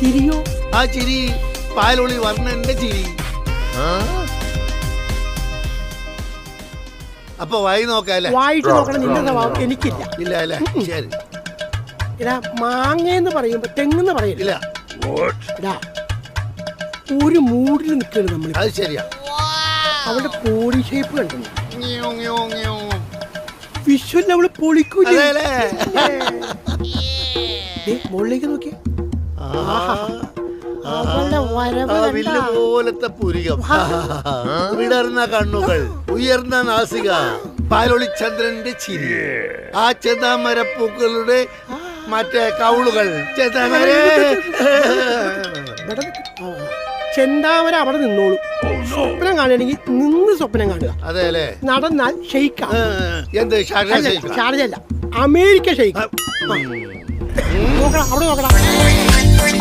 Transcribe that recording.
ചിരിയോ? ആ ചിരി പാലൊളി വർണ്ണന്റെ ചിരി. അപ്പൊ വായി നോക്കാല്ലേ? വായിട്ട് നോക്കണം. നിന്റെ സ്വഭാവം എനിക്കില്ല. ഇല്ല അല്ലേ? ശരി. ഇടാ മാങ്ങയെന്ന് പറയുമ്പോ തെങ്ങെന്ന് പറയില്ല. ഇടാ ഒരു മൂഡിൽ നിൽക്കണം നമ്മൾ. അത് ശരിയാ. അവളുടെ ബോഡി ഷേപ്പ് കണ്ടു. വിഷ്വൽ അവള് പൊളിക്കൂലേ? മുകളിലേക്ക് നോക്കിയേ. അവളുടെ വരവ് പോലത്തെ പുരികം, വിടർന്ന കണ്ണുകൾ, ഉയർന്ന നാസിക, പാലൊളിചന്ദ്രന്റെ ചിരി, ആ ചെന്താമരപ്പൂക്കളുടെ മറ്റേ കൗളുകൾ. ചെന്താമര അവിടെ നിന്നോളൂ. സ്വപ്നം കാണുകയാണെങ്കിൽ നിന്ന് സ്വപ്നം കാണുക. അതെ അല്ലേ? നടന്നാൽ ഷെയ്ക്കാ. എന്ത് ഷാർജ അല്ല, അമേരിക്ക ഷെയ്ക്ക്. നോക്കണം, അവിടെ നോക്കണം.